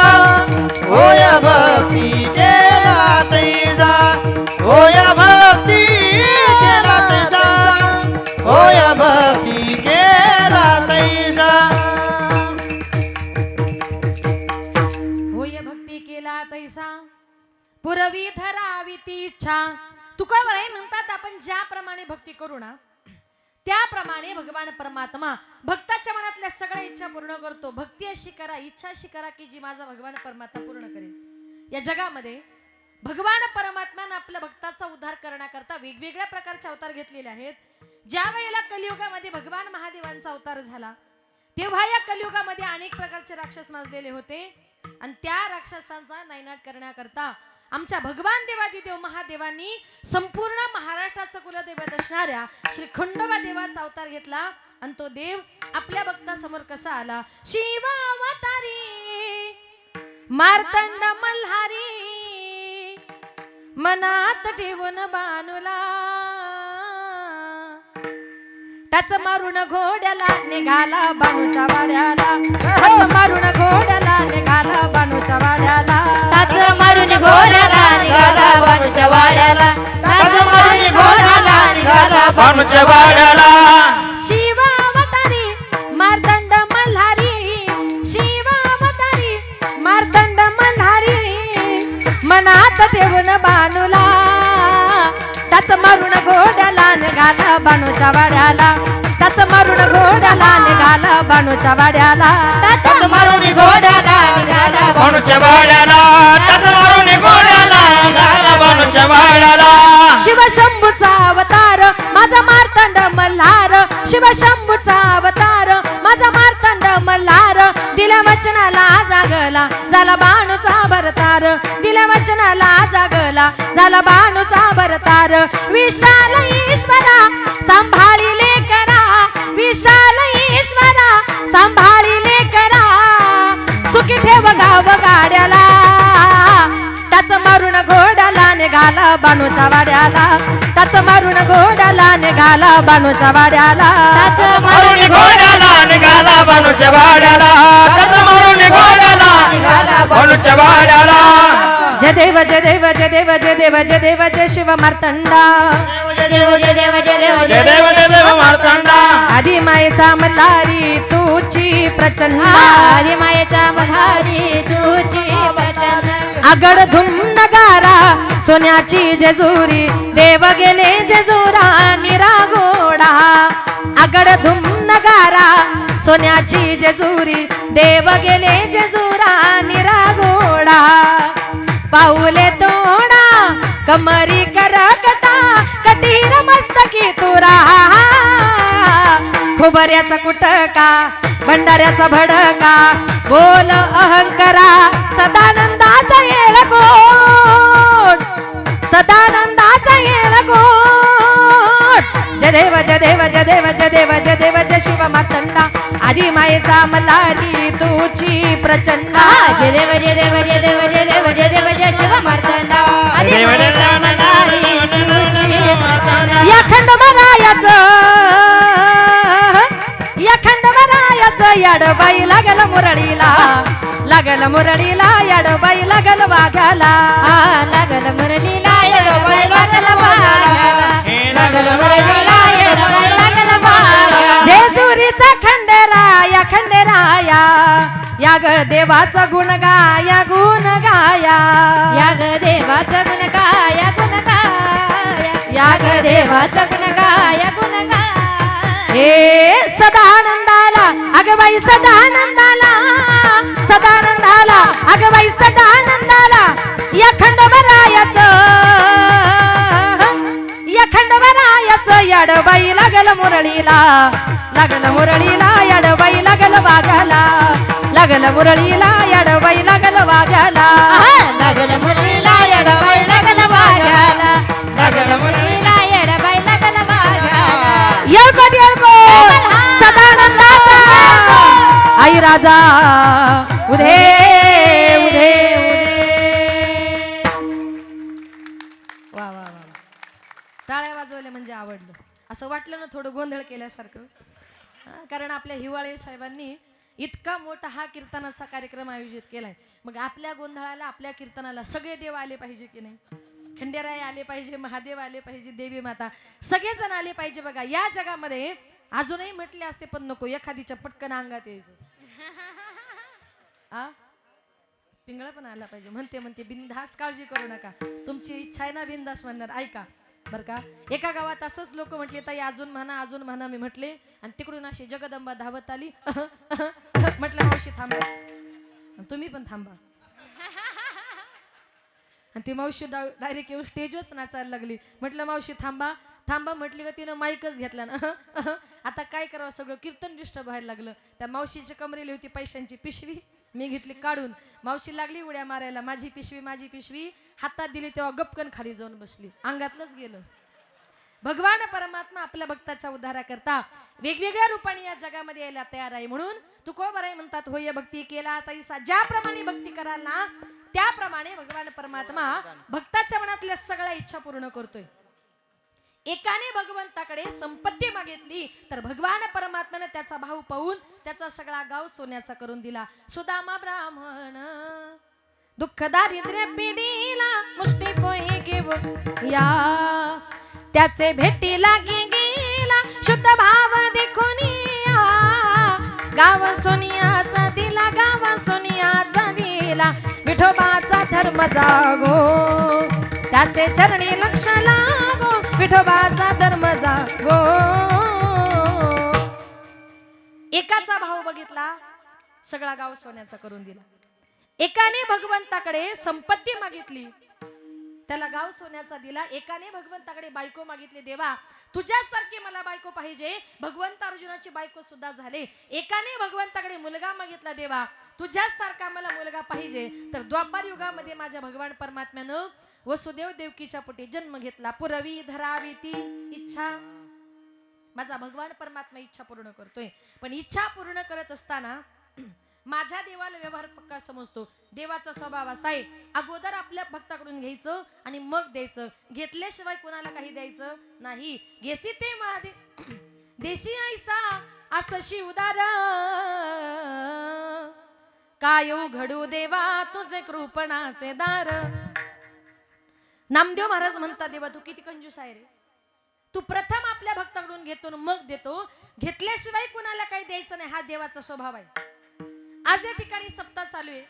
होय भक्ती केला तैसा होय भक्ती केला तैसा होय भक्ती केला तैसा होय भक्ती केला तैसा पुरवी धरावी ती इच्छा. तुकाबाई म्हणतात आपण ज्याप्रमाणे भक्ती करू ना त्याप्रमाणे भगवान परमात्मा भक्ताच्या मनातल्या सगळ्या इच्छा पूर्ण करतो. भक्ती अशी करा, इच्छा अशी करा की जी माझा भगवान परमात्मा पूर्ण करेल. या जगामध्ये भगवान परमात्म्यानं आपल्या भक्ताचा उद्धार करण्याकरता वेगवेगळ्या प्रकारचे अवतार घेतलेले आहेत. ज्या वेळेला कलियुगामध्ये भगवान महादेवांचा अवतार झाला तेव्हा या कलियुगामध्ये अनेक प्रकारचे राक्षस माजलेले होते आणि त्या राक्षसांचा नायनाट करण्याकरता आमच्या भगवान देवादिदेव महादेवांनी संपूर्ण महाराष्ट्राचं कुलदैवत असणाऱ्या श्री खंडोबा देवाचा अवतार घेतला आणि तो देव आपल्या भक्तासमोर कसा आला. शिवावतारी मार्तंड मल्हारी मनात ठेवून बानुला त्याच मारून घोड्याला निघाला बाणूच्या वाड्याला. त्याच मारून घोड्याला निघाला बाणूच्या वाड्याला. टाच मारून घोड्याला निघाला बाणूच्या वाड्याला. टाच मारून घोड्याला निघाला बाणूच्या वाड्याला. शिवावतारी मार्तंड मल्हारी शिवावतारी मार्तंड मल्हारी मनात ठेवून बाणूला त्याच मारून घोड्याला निघाला बाणूच्या वाड्याला. त्याच मारून घोड्याला निघाला बाणूच्या वाड्याला. टाच मारून घोड्याला निघाला बाणूच्या वाड्याला. त्याच मारून घोड्याला निघाला बाणूच्या वाड्याला. शिवशंभूचा अवतार माझा मार्तंड मल्हार. शिवशंभूचा अवतार माझा मार्तंड मल्हार. दिल्या वचनाला जागला झाला बाणूचा भरतार. दिल्या वचनाला जागला झाला बाणूचा भरतार. विशाल ईश्वरा सांभाळिले करा. विशाल ईश्वरा सांभाळिले करा. सुखी ठेव गाव गाड्याला. त्याच मारून घोड्याला निघाला बाणूच्या वाड्याला. त्याच मारून घोड्याला निघाला बाणूच्या वाड्याला. टाच मारून घोड्याला निघाला बाणूच्या वाड्याला. त्याच मारून घोड्याला निघाला बाणूच्या वाड्याला. जय देव जय देव जय देव जय देव जय देव जय शिव मार्तंडा. जय देव जय देव जय देव जय देव जय देव मार्तंडा. आधी मायेचा मल्हारी तुची प्रचंड. हरी मायेचा मल्हारी तुझी प्रचंड. आगड धुम नगारा सोन्याची जेजुरी देव गेले जेजुरा निरा घोडा. आगड धुम नगारा सोन्याची जेजुरी देव गेले जेजुरा निरा घोडा. पाऊले तोडा कमरी करकता कटीर मस्तकी तुरा. खोबऱ्याचा कुटका भंडाऱ्याचा भडका बोल अहंकारा सदानंदाचा येळकोट. सदानंदाचा येळकोट. जय देव जय देव जय देव जय देव जय देव जय शिव मार्तंडा. आधी मायेचा मल्हारी तुची प्रचंड. जय देव जय देव जय देव जय देव जय देव जय शिव मार्तंडा. हरी देव देव मायेचा मल्हारी तुझी प्रचंड. या खंडोबारायाचं या खंडोबारायाचं याडबाई लागल मुरळीला. लागल मुरळीला याडबाई लागल वाघाला. लागल मुरलीला येडबाई लागल वाघाला. लागल मुरलीला येडबाई लागल वाघाला. जेजुरीचा खंडेराया खंडेराया या ग देवाचा गुण गाया गुण गाया. या ग देवाचा गुण गाया गुण गाया. या ग देवाचा गुण गाया गुण गाया. हे सदानंदाला अगबाई सदानंदाला. सदानंदाला अगबाई सदानंदाला. या खंडोबारायाचं या खंडोबारायाचं याडबाई लागल मुरळीला. लागल मुरळीला याडबाई लागल वाघाला. लागल मुरळीला याडबाई लागल वाघाला. लागल मुरलीला येडबाई लागल वाघाला. लागल मुरळीला येडबाई लागल वाघाला. येळकोट येळकोट सदानंदाचा आई राजा उधे उधे उधे. वाटलं ना थोडं गोंधळ केल्यासारखं. कारण आपल्या हिवाळे साहेबांनी इतका मोठा हा कीर्तनाचा कार्यक्रम आयोजित केलाय. मग आपल्या गोंधळाला, आपल्या कीर्तनाला सगळे देव आले पाहिजे की नाही? खंडेराय आले पाहिजे, महादेव आले पाहिजे, देवी माता सगळेजण आले पाहिजे. बघा या जगामध्ये अजूनही म्हटले असते पण नको, एखादीच्या पटकन अंगात यायचं. पिंगळा पण आला पाहिजे. म्हणते बिनधास, काळजी करू नका, तुमची इच्छा आहे ना बिनधास म्हणणार. ऐका बर का, एका गावात असंच लोक म्हटले ताई अजून म्हणा. मी म्हटले आणि तिकडून अशी जगदंबा धावत आली. म्हटलं मावशी थांबा, तुम्ही पण थांबा. आणि ती मावशी डायरेक्ट येऊन स्टेजवरच नाचायला लागली. म्हटलं मावशी थांबा म्हटली का तिनं माईकच घेतला ना. आता काय करावं, सगळं कीर्तन डिस्टर्ब व्हायला लागलं. त्या मावशीची कमरेली होती पैशांची पिशवी, मी घेतली काढून. मावशी लागली उड्या मारायला, माझी पिशवी हातात दिली तेव्हा गपकन खाली जाऊन बसली, अंगातलंच गेलं. भगवान परमात्मा आपल्या भक्ताच्या उद्धारा करता वेगवेगळ्या रूपाने या जगामध्ये यायला तयार आहे. म्हणून तुकोबराय म्हणतात, होय भक्ती केला तैसा. ज्याप्रमाणे भक्ती कराल ना त्याप्रमाणे भगवान परमात्मा भक्ताच्या मनातल्या सगळ्या इच्छा पूर्ण करतोय. एकाने भगवंताकडे संपत्ती मागितली तर भगवान परमात्म्याने त्याचा भाव पाहून त्याचा सगळा गाव सोन्याचा करून दिला. सुदामा ब्राह्मण दुःख दारिद्र्य पिढीला मुष्टी पोहे घेऊन या, त्याचे भेटी लागे गेला शुद्ध भाव देखून या. गाव सोनियाचा दिला, गाव सोनियाचा दिला, विठोबाचा धर्म जागो, त्याचे चरणी लक्ष लागो, विठोबाचा धर्म जागो. एकाचा भाव बघितला, सगळा गाव सोन्याचा करून दिला. एकाने भगवंताकडे संपत्ती मागितली, त्याला गाव सोन्याचा दिला. एकाने भगवंताकडे बायको मागितली, देवा तुझ्यासारखी मला बायको पाहिजे. भगवंत अर्जुनाची बायको सुद्धा झाले. एकाने भगवंताकडे मुलगा मागितला, देवा तुझ्यासारखा मला मुलगा पाहिजे. तर द्वापार युगामध्ये माझ्या भगवान परमात्म्यानं वसुदेव देवकीच्या पोटी जन्म घेतला. पुरवी धरावी ती इच्छा. माझा भगवान परमात्मा इच्छा पूर्ण करतोय. पण इच्छा पूर्ण करत असताना माझ्या देवाला व्यवहार पक्का समजतो. देवाचा स्वभाव असा आहे, अगोदर आपल्या भक्ताकडून घ्यायचं आणि मग द्यायचं. घेतल्याशिवाय कोणाला काही द्यायचं नाही. घेसी ते महादेव देशी ऐसा असशी उदार, काय घडू देवा तुझे कृपणाचे दार. नामदेव महाराज म्हणतात, देवा तू किती कंजूस आहे रे. तू प्रथम आपल्या भक्ताकडून घेतो मग देतो, घेतल्याशिवाय कुणाला काही द्यायचं नाही. हा देवाचा स्वभाव आहे. आज या ठिकाणी सप्ताह चालू आहे.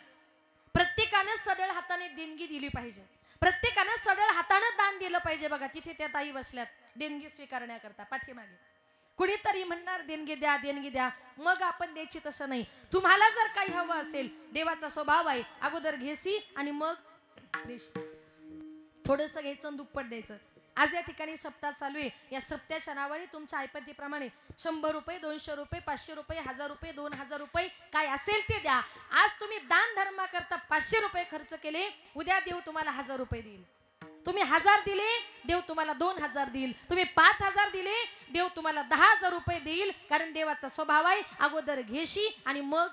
प्रत्येकानं सडळ हाताने देणगी दिली पाहिजे. प्रत्येकानं सडळ हाताने दान दिलं पाहिजे. बघा तिथे त्या ताई बसल्यात देणगी स्वीकारण्याकरता पाठीमागे. कुणीतरी म्हणणार देणगी द्या, देणगी द्या, मग आपण द्यायची. तसं नाही. तुम्हाला जर काही हवं असेल, देवाचा स्वभाव आहे अगोदर घेसी आणि मग देशी. थोडंसं घ्यायचं, दुप्पट द्यायचं. आज या ठिकाणी सप्ताह चालू आहे. या सप्त्याच्या नावाने तुमच्या ऐपतीप्रमाणे 100 रुपये, 200 रुपये, 500 रुपये, 1000 रुपये, 2000 रुपये काय असेल ते द्या. आज तुम्ही दान धर्म करता 500 रुपये खर्च केले, उद्या देव तुम्हाला 1000 रुपये देईल. तुम्ही 1000 दिले, देव तुम्हाला 2000 देईल. तुम्ही 5000 दिले, देव तुम्हाला 10000 रुपये देईल. कारण देवाचा स्वभाव आहे अगोदर घेशी आणि मग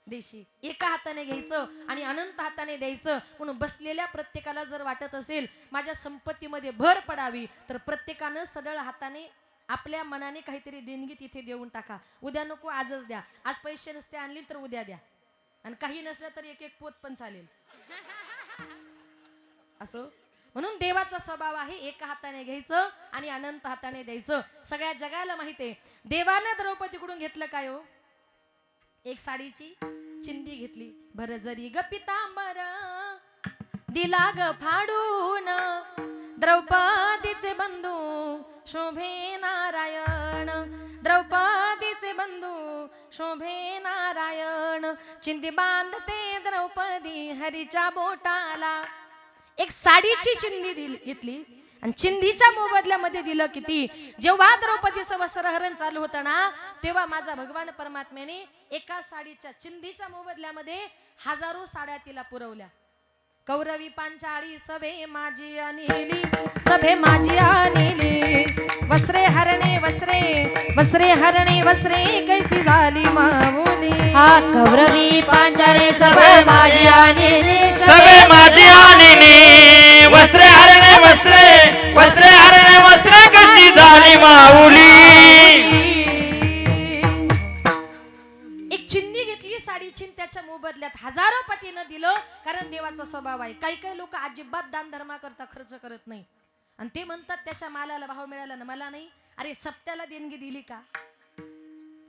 देशी. एका हाताने घ्यायचं आणि अनंत हाताने द्यायचं. म्हणून बसलेल्या प्रत्येकाला जर वाटत असेल माझ्या संपत्तीमध्ये भर पडावी, तर प्रत्येकानं सडळ हाताने आपल्या मनाने काहीतरी देणगी तिथे देऊन टाका. उद्या नको, आजच द्या. आज पैसे नसते आणली तर उद्या द्या, आणि काही नसलं तर एक एक पोत पण चालेल. असं म्हणून देवाचा स्वभाव आहे एका हाताने घ्यायचं आणि अनंत हाताने द्यायचं. सगळ्या जगाला माहिती आहे देवानं द्रौपदीकडून घेतलं काय हो? एक साडीची चिंदी घेतली. भर जरी ग पितांबर दिला ग फाडून, द्रौपदीचे बंधू शोभे नारायण, द्रौपदीचे बंधू शोभे नारायण. चिंदी बांधते द्रौपदी हरीच्या बोटाला. एक साडीची चिंदी घेतली आणि चिंधीच्या मोबदल्यामध्ये दिलं किती. जेव्हा द्रौपदीचं वस्त्रहरण चालू होतं ना, तेव्हा माझा भगवान परमात्म्याने एका साडीच्या चिंधीच्या मोबदल्यामध्ये 1000 साड्या तिला पुरवल्या. कौरवी पांचाळी सभे माझी आणली, सभे माझी आणली. वस्त्रे हरणे वस्त्रे, वस्त्रे हरणे वस्त्रे, कैसी झाली माऊली. हा कौरवी पांचाळे सभे माझी आणली, सभे माझी आणली. वस्त्रे हरणे वस्त्रे, वस्त्रे हरणे वस्त्रे, कशी झाली माऊली. माऊली एक चिन्नी घेतली साडीची आणि त्याच्या मोबदल्यात हजारो पटीनं दिलं, कारण देवाचा स्वभाव आहे. काही काही लोक अजिबात दान धर्मा करता खर्च करत नाही आणि ते म्हणतात त्याच्या मालाला भाव मिळाला ना मला नाही. अरे सप्त्याला देणगी दिली का?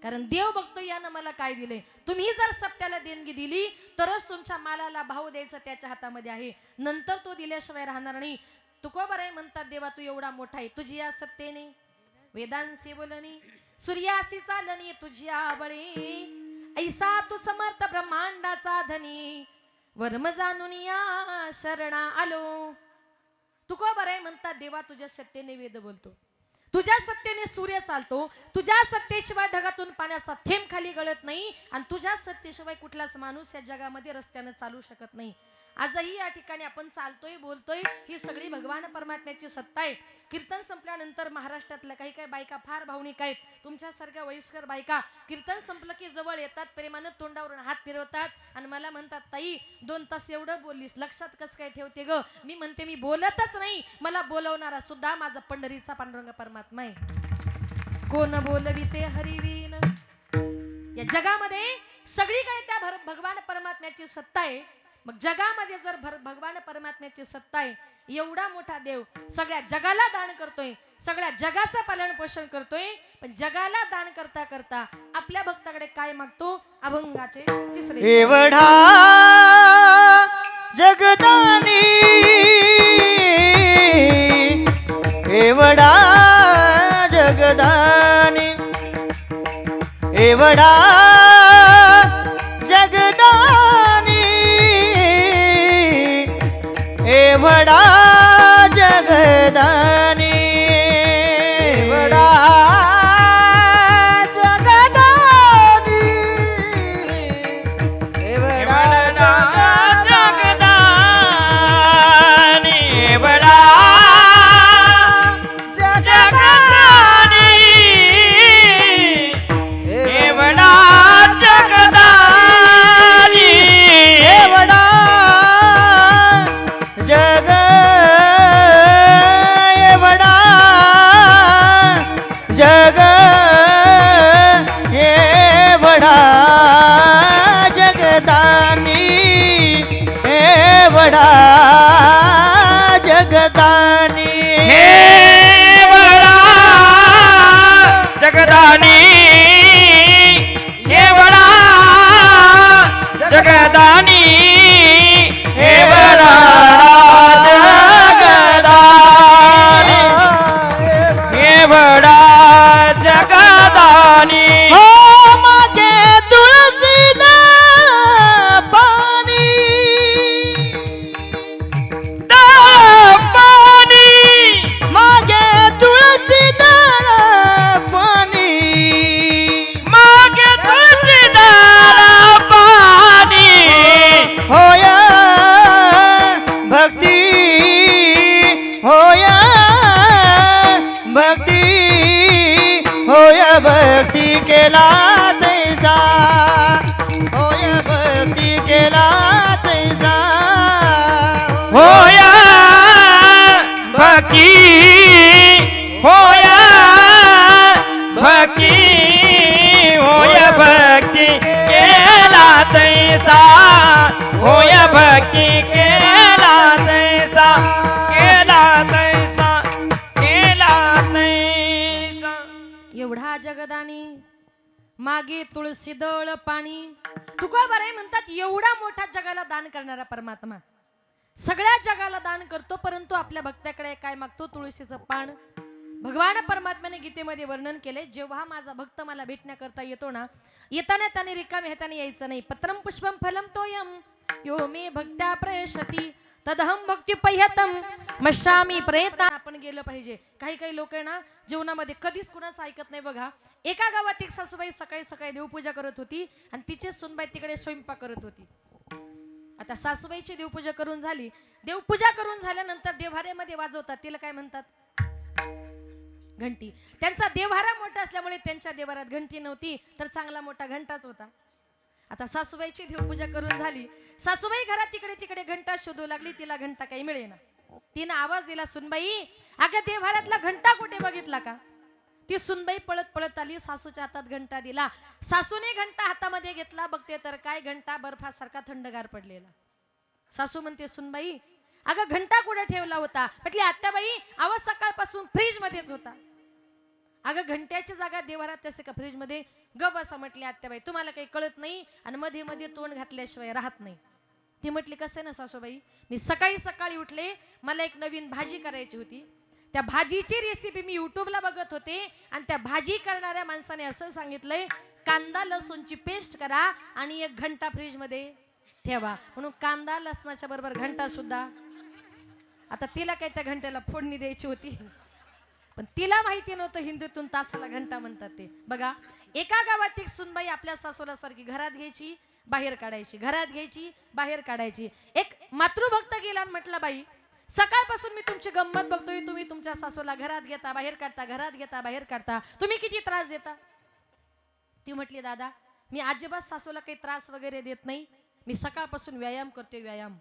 कारण देव बघतो यानं मला काय दिले. तुम्ही जर सप्त्याला देणगी दिली तरच तुमच्या मालाला भाव द्यायचं त्याच्या हातामध्ये आहे, नंतर तो दिल्याशिवाय राहणार नाही. तुकोबराय म्हणतात देवा तू एवढा मोठा आहे, तुझी या सत्तेने वेदांशी बोलणी सूर्यासी चालणी तुझ्या बळे, ऐसा तू समर्थ ब्रह्मांडाचा धनी, वर्म जाणून या शरणा आलो. तुकोबराय म्हणतात देवा तुझ्या सत्तेने वेद बोलतो, तुझ्या सत्तेने सूर्य चालतो, तुझ्या सत्तेशिवाय ढगातून पाण्याचा थेंब खाली गळत नाही आणि तुझ्या सत्तेशिवाय कुठलाच माणूस या जगामध्ये रस्त्याने चालू शकत नाही. आजही या ठिकाणी आपण चालतोय बोलतोय ही सगळी भगवान परमात्म्याची सत्ता आहे. कीर्तन संपल्यानंतर महाराष्ट्रातल्या काही काही बायका फार भावनिक आहेत. तुमच्यासारख्या वयस्कर बायका कीर्तन संपलं की जवळ येतात, प्रेमानं तोंडावरून हात फिरवतात आणि मला म्हणतात ताई 2 तास एवढं बोललीस लक्षात कसं काय ठेवते ग? मी म्हणते मी बोलतच नाही, मला बोलवणारा सुद्धा माझा पंढरीचा पांडुरंग परमात्मा आहे. कोण बोलविते हरिवीन. या जगामध्ये सगळीकडे त्या भगवान परमात्म्याची सत्ता आहे. मग जगामध्ये जर भगवान परमात्म्याची सत्ता आहे, एवढा मोठा देव सगळ्या जगाला दान करतोय, सगळ्या जगाचं पालन पोषण करतोय, पण जगाला दान करता करता आपल्या भक्ताकडे काय मागतो? अभंगाचे 3रे एवढा जगदानी, एवढा जगदानी, एवढा जगदानी, एवढा जगदानी, एवढा जगदानी, एवढा जगदानी, एवढा जगदानी, एवढा जगदानी, एवढा जग, एवढा जग, एवढा जगदानी, एवढा जगदानी, एवढा जगदानी, एवढा जगदानी, एवढा जगदानी, एवढा जगदानी. हो मागे तुळशीला पाणी, पाणी मागे तुळशीला पाणी, मागे तुळशीदार पाणी, होया भक्ती, होया भक्ती, होया भक्ती केला तैसा, होया भक्ती केला तैसा, होया भक्ती, होया भक्ती, होया भक्ती केला तैसा, होया भक्ती केला तैसा, केला तैसा, केला तैसा. एवढा जगदानी मागे तुळशी दळ पाणी. तुकोबाराय म्हणतात एवढा मोठा जगाला दान करणारा परमात्मा सगळ्या जगाला दान करतो, परंतु आपल्या भक्ताकडे काय मागतो? तुळशीचं पान. भगवान परमात्म्याने गीतेमध्ये वर्णन केले, जेव्हा माझा भक्त मला भेटण्याकरता येतो ना, येताना त्याने रिकामे हाताने यायचं नाही. पत्रम पुष्पम फलम तोयम यो मे भक्त्या प्रयशती तदहम भक्ती पह्यतम मशामी प्रयत्न. आपण गेलं पाहिजे. काही काही लोक आहे ना जीवनामध्ये कधीच कुणाचं ऐकत नाही बघा. एका गावात एक सासूबाई सकाळी सकाळी देवपूजा करत होती आणि तिचे सुनबाई तिकडे स्वयंपाक करत होती. आता सासूबाईची देवपूजा करून झाली, देवपूजा करून झाल्यानंतर देव्हाऱ्यामध्ये वाजवतात, तिला काय म्हणतात? घंटी. त्यांचा देव्हारा मोठा असल्यामुळे त्यांच्या देव्हाऱ्यात घंटी नव्हती, तर चांगला मोठा घंटाच होता. आता सासूबाईची देवपूजा करून झाली, सासूबाई घरात तिकडे तिकडे घंटा शोधू लागली, तिला घंटा काही मिळेना. तिनं आवाज दिला, सुनबाई अगं देव्हाऱ्यातला घंटा कुठे बघितला का? ती सुनबाई पळत पळत आली, सासूच्या हातात घंटा दिला. सासूने घंटा हातामध्ये घेतला, बघते तर काय घंटा बर्फासारखा थंडगार पडलेला. सासू म्हणते सुनबाई अगं घंटा कुठे ठेवला होता? म्हटली आत्याबाई अहो सकाळपासून फ्रीज मध्येच होता. अगं घंट्याची जागा देवारात असे का फ्रीज मध्ये? गप बसा म्हटली आत्याबाई, तुम्हाला काही कळत नाही आणि मध्ये मध्ये तोंड घातल्याशिवाय राहत नाही. ती म्हटली कसं आहे ना सासूबाई, मी सकाळी सकाळी उठले, मला एक नवीन भाजी करायची होती. त्या भाजीची रेसिपी मी युट्यूबला बघत होते आणि त्या भाजी करणाऱ्या माणसाने असं सांगितलंय कांदा लसूणची पेस्ट करा आणि एक घंटा फ्रीज मध्ये ठेवा. म्हणून कांदा लसणाच्या बरोबर घंटा सुद्धा. आता तिला काय त्या घंट्याला फोडणी द्यायची होती, पण तिला माहिती नव्हतं हिंदीतून तासाला घंटा म्हणतात ते. बघा एका गावात एक सुनबाई आपल्या सासूला सारखी घरात घ्यायची बाहेर काढायची, घरात घ्यायची बाहेर काढायची. एक मातृभक्त गेला आणि म्हटला बाई सकाळपासून मी तुमची गंमत बघतोय, तुम्ही तुमच्या सासूला घरात घेता बाहेर काढता, घरात घेता बाहेर काढता, तुम्ही किती त्रास देता? ती म्हटली दादा मी अजिबात सासूला काही त्रास वगैरे देत नाही, मी सकाळपासून व्यायाम करते व्यायाम.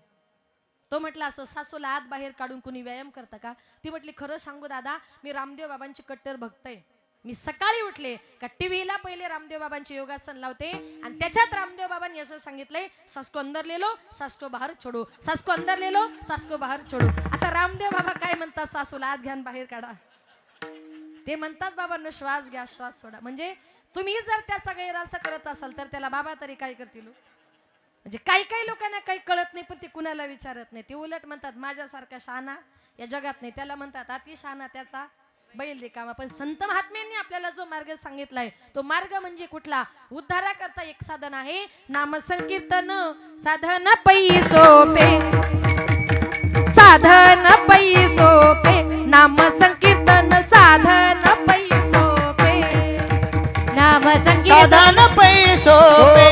तो म्हटला असं सासूला आत बाहेर काढून कुणी व्यायाम करता का? ती म्हटली खरं सांगू दादा मी रामदेव बाबांची कट्टर भक्त आहे. मी सकाळी उठले का टीव्हीला पहिले रामदेव बाबांचे योगासन लावते आणि त्याच्यात रामदेव बाबांनी असं सांगितलंय सासको अंदर ले लो सासको बाहेर छोडो, सासको अंदर ले लो सासको बाहेर छोडो. आता रामदेव बाबा काय म्हणतात? सासूला आत घ्या बाहेर काढा. ते म्हणतात बाबांनो श्वास घ्या श्वास सोडा. म्हणजे तुम्ही जर त्याचा गैरअर्थ करत असाल तर त्याला बाबा तरी काय करतील? म्हणजे काही काही लोकांना काही कळत नाही पण ते कुणाला विचारत नाही. ते उलट म्हणतात माझ्यासारखा शहाणा या जगात नाही. त्याला म्हणतात अति शहाणा त्याचा बैल रिकामा. पण संत महात्म्यांनी आपल्याला जो मार्ग सांगितलाय तो मार्ग म्हणजे कुठला? उद्धाराकरता एक साधन आहे नाम संकीर्तन. साधन पै सोपे, साधन पै सोपे, नाम संकीर्तन साधन पै सोपे, नाम संकीर्तन साधन पैसोपे,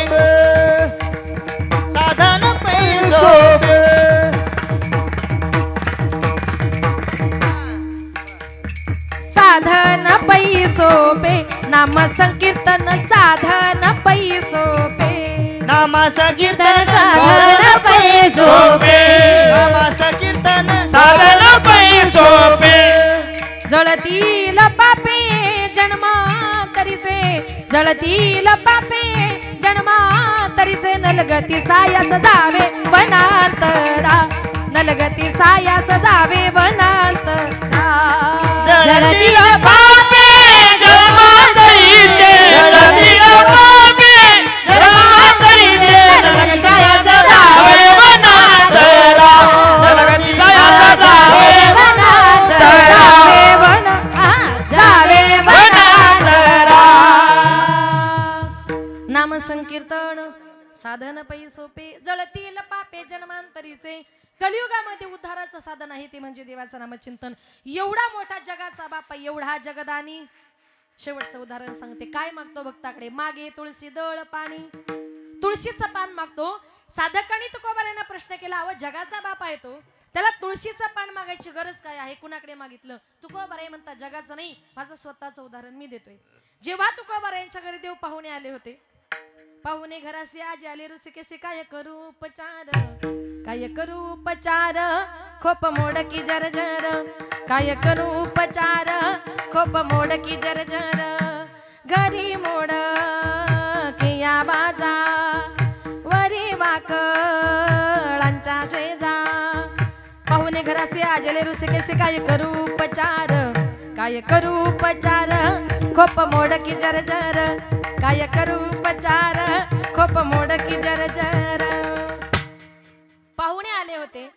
साधन पैसोपे. साधन पै सोपे, नाम संकीर्तन साधन पै सोपे, नाम संकीर्तन साधन पै सोपे, नाम संकीर्तन साधन पैसोपे. जळतील पापे जन्मांतरीचे, जळतील पापे जन्मांतरीचे, नलगती सायास जावे वनांतरा, नलगती सायास जावे वनांतरा. जळतील पापे जन्मांतरीचे, जळतील पापे जन्मांतरीचे, नरक सायाचा जावे वनांतरा, नरक सायाचा जावे वनांतरा, जावे वनांतरा. नाम संकीर्तन साधन पै सोपे, जळतील पापे जन्मांतरीचे. कलियुगामध्ये उद्धाराचं साधन आहे ते म्हणजे देवाचं नामचिंतन. एवढा मोठा जगाचा बापा, एवढा जगदानी. शेवटचं उदाहरण सांगते. काय मागतो भक्ताकडे? मागे तुळशी दळ पाणी. तुळशीचं पान मागतो. साधकांनी तुकोबारायांना प्रश्न केला अहो जगाचा बाप आहे तो, त्याला तुळशीचं पान मागायची गरज काय आहे? कुणाकडे मागितलं? तुकोबाराय म्हणतात जगाचं नाही, माझं स्वतःचं उदाहरण मी देतोय. जेव्हा तुकोबारायांच्या घरी देव पाहुणे आले होते, पाहुणे घराशी आज आले रुसकेसे काय करू उपचार, काय करू उपचार, खोप मोड की जरजर, काय करू उपचार, खोप मोड की जरजर, घरी मोड किया बाजा, वरी वाकळांच्या शेजा. पाहुणे घराशी आजले रुसकेसे काय करू उपचार, काय करू उपचार, खोप मोड की जरजर, काय करू उपचार, खोप मोड की जरजर. पाहुणे आले होते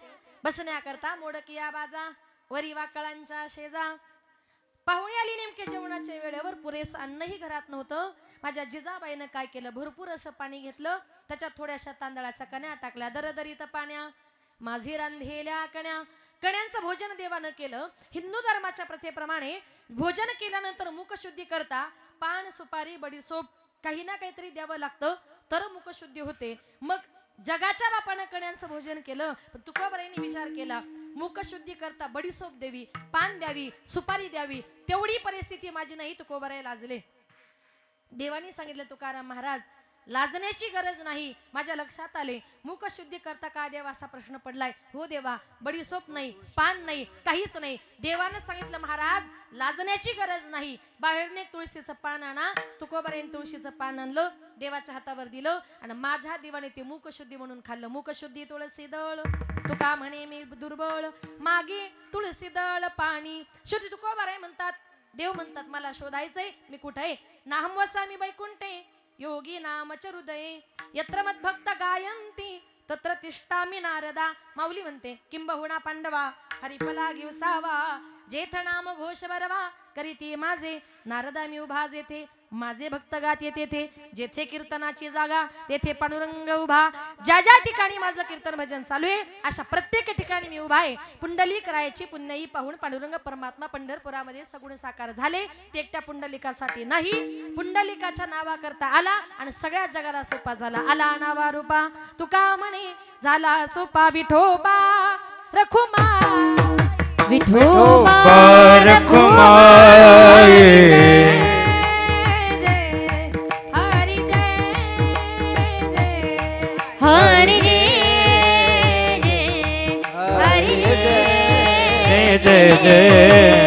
बसण्याकरता, मोडकिया बाजा, वरी वाकळांच्या शेजा. पाहुणे आली नेमके जेवणाच्या वेळेवर, पुरेसं अन्नही घरात नव्हतं. माझ्या जिजाबाईनं काय केलं? भरपूर असं पाणी घेतलं, त्याच्यात थोड्याशा तांदळाच्या कण्या टाकल्या, दरदरीत पाण्या, माझी रांधलेल्या कण्या. कण्यांचं भोजन देवानं केलं. हिंदू धर्माच्या प्रथेप्रमाणे भोजन केल्यानंतर मुखशुद्धी करता पान सुपारी बडीसोप काही ना काहीतरी द्यावं लागतं तर मुखशुद्धी होते. मग जगाच्या बापानं कण्यांचं भोजन केलं, पण तुकोबारायांनी विचार केला मुखशुद्धी करता बडीसोप द्यावी, पान द्यावी, सुपारी द्यावी, तेवढी परिस्थिती माझी नाही. तुकोबाराय लाजले. देवानी सांगितलं तुकाराम महाराज लाजण्याची गरज नाही. माझ्या लक्षात आले मुख शुद्धी करता का देवा असा प्रश्न पडलाय. हो देवा, बडीसोप नाही, पान नाही, काहीच नाही. देवानं सांगितलं महाराज लाजण्याची गरज नाही. बाहेरून एक तुळशीचं पान आणा. तुकोबारायन तुळशीचं पान आणलं, देवाच्या हातावर दिलं आणि माझ्या देवाने ते मुख शुद्धी म्हणून खाल्लं. मुख शुद्धी तुळशी दळ, तुका म्हणे मी दुर्बळ, मागे तुळशी दळ पाणी. शुद्धी तुकोबाराय म्हणतात, देव म्हणतात मला शोधायचंय, मी कुठे आहे? नाहम वसामी वैकुंठे योगी नामच हृदये यत्र मद्भक्त गायंती तत्र तिष्ठामि नारदा. माऊली म्हणते किंबहुना पांडवा हरिपला घेवसावा, जेथ नाम घोष बरवा करीती माझे नारदा मी उभा जेथे. माझे भक्त गात येते थे, जेथे कीर्तनाची जागा तेथे पांडुरंग उभा. ज्या ज्या ठिकाणी माझं कीर्तन भजन चालू आहे अशा प्रत्येक ठिकाणी मी उभा आहे. पुंडलिक रायाची पुण्याई पाहून पांडुरंग परमात्मा पंढरपुरामध्ये सगुण साकार झाले. ते एकट्या पुंडलिकासाठी नाही, पुंडलिकाच्या नावा करता आला आणि सगळ्या जगाला सोपा झाला. आला नावा रूपा तुका म्हणे झाला सोपा विठोबा रखुमा. विठोबा रखुमाई. हरी जय हरी जय जय हरी जय जय जय